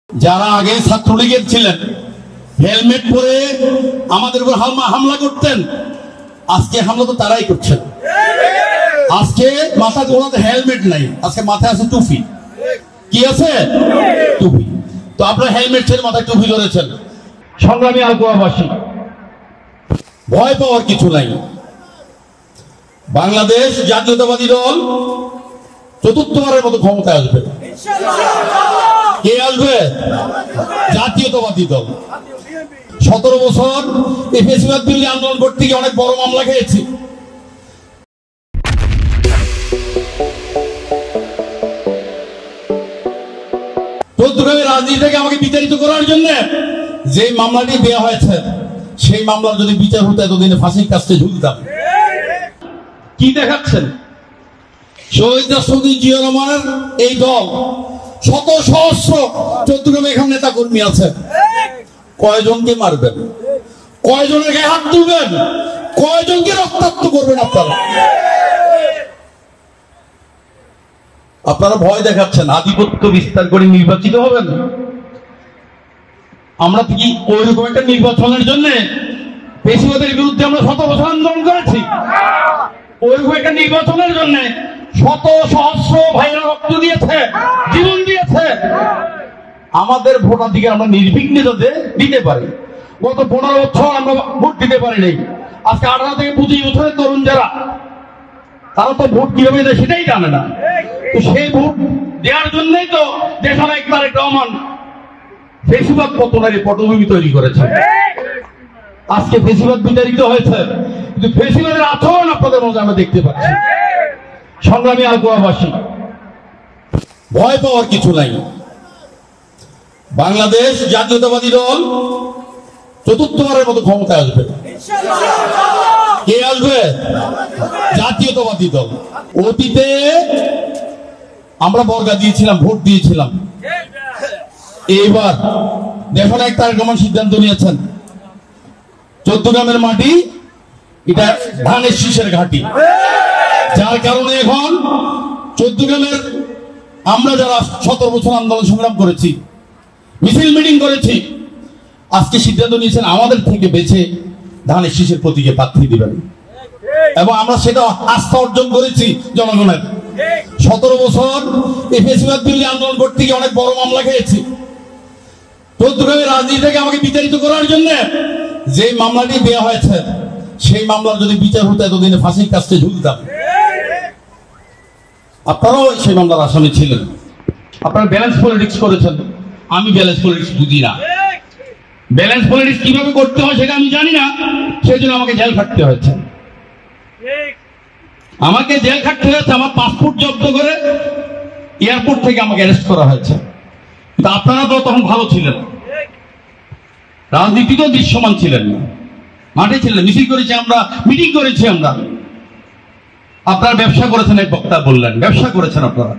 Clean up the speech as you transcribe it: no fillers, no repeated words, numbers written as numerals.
যারা আগে ছাত্রলীগের ছিলেন হেলমেট পরে আমাদের উপর হামলা করতেন, আজকে হামলা তো তারাই করছেন। আজকে মাথা গোড়াতে হেলমেট নাই, আজকে মাথায় আছে টুপি। কি আছে? টুপি। তো আপনারা হেলমেট ছেড়ে মাথায় টুপি ধরেছেন। সংগ্রামী আলকুয়াবাসী, ভয় পাওয়ার কিছু নাই। বাংলাদেশ জাতীয়তাবাদী দল চতুর্থবারের মতো ক্ষমতায় আসবে। কে আসবে? জাতীয়তাবাদী দল। 17 বছর এই ফেসিবাদ বিরোধী আন্দোলন করতে গিয়ে অনেক বড় মামলা খেয়েছি। চৌদ্দগ্রামের রাজনীতি থেকে আমাকে বিতাড়িত করার জন্য যে মামলাটি দেওয়া হয়েছে, সেই মামলার যদি বিচার হতো এতদিনে ফাঁসির কাছে ঝুলতাম। কি দেখাচ্ছেন? শহীদ রাষ্ট্রপতি জিয়া রহমানের এই দল শত সহস্র চৌদ্দগ্রামে এখানে নেতা কর্মী আছে। কয়জনকে মারবেন? কয়জনের গায়ে হাত তুলবেন? কয়জনকে রক্তাক্ত করবেন? আপনারা ভয় দেখাচ্ছেন আধিপত্য বিস্তার করে নির্বাচিত হবেন। আমরা কি ওইরকম একটা নির্বাচনের জন্য পেশিবাদের বিরুদ্ধে আমরা 7 বছর আন্দোলন করেছি? ওইরকম একটা নির্বাচনের জন্য শত সহস্র ভাইরা রক্ত দিয়েছে, জীবন দিয়েছে। আমাদের ভোটাধিকার আমরা নির্বিঘ্নে দিতে পারি। গত 15 বছর আমরা ভোট দিতে পারি নাই। আজকে 18 থেকে 25 বছরের তরুণ যারা, তারা তো ভোট কিভাবে দেয় সেটাই জানে না। তো সেই ভোট দেওয়ার জন্যই তো দেশনায়ক তারেক রহমান ফেসিবাদ পতনের পটভূমি তৈরি করেছে। আজকে ফেসিবাদ বিতাড়িত হয়েছে, কিন্তু ফেসিবাদের আচরণ আপনাদের মধ্যে আমরা দেখতে পাচ্ছি। সংগ্রামী আলকুয়াবাসী, ভয় পাওয়ার কিছু নাই। বাংলাদেশ জাতীয়তাবাদী দল চতুর্থবারের মতো ক্ষমতায় আসবে। কে আসবে? জাতীয়তাবাদী দল। অতীতে আমরা বর্গা দিয়েছিলাম, ভোট দিয়েছিলাম। এইবার দেশনায়ক তারেক রহমান সিদ্ধান্ত নিয়েছেন চৌদ্দগ্রামের মাটি এটা ধানের শীষের ঘাঁটি। যার কারণে এখন চৌদ্দগ্রামের আমরা যারা 17 বছর আন্দোলন সংগ্রাম করেছি, মিছিল মিটিং করেছি, আজকে সিদ্ধান্ত নিয়েছেন আমাদের থেকে বেছে ধানের শীষের প্রতীকে প্রার্থী দিবেন। এবং আমরা সেটা আস্থা অর্জন করেছি জনগণের। 17 বছর এই ফেসিবাদ বিরোধী আন্দোলন করতে গিয়ে অনেক বড় মামলা খেয়েছি। চৌদ্দগ্রামের রাজনীতি থেকে আমাকে বিতাড়িত করার জন্য যে মামলাটি দেওয়া হয়েছে, সেই মামলার যদি বিচার হতো এতদিনে ফাঁসির কাছে ঝুলতাম। আপনারাও সেই মামলার আসামি ছিলেন। আপনারা ব্যালেন্স পলিটিক্স করেছেন। আমি ব্যালেন্স পলিটিক্স বুঝি না। ব্যালেন্স পলিটিক্স কিভাবে করতে হয় সেটা আমি জানি না, সেই জন্য আমাকে জেল খাটতে হয়েছে। আমাকে জেল খাটতে হয়েছে, আমার পাসপোর্ট জব্দ করে এয়ারপোর্ট থেকে আমাকে অ্যারেস্ট করা হয়েছে। কিন্তু আপনারা তো তখন ভালো ছিলেন, রাজনীতিতেও দৃশ্যমান ছিলেন না, মাঠে ছিলেন, মিছিল করেছি আমরা, মিটিং করেছি আমরা। আপনারা ব্যবসা করেছেন, এক বক্তা বললেন ব্যবসা করেছেন আপনারা।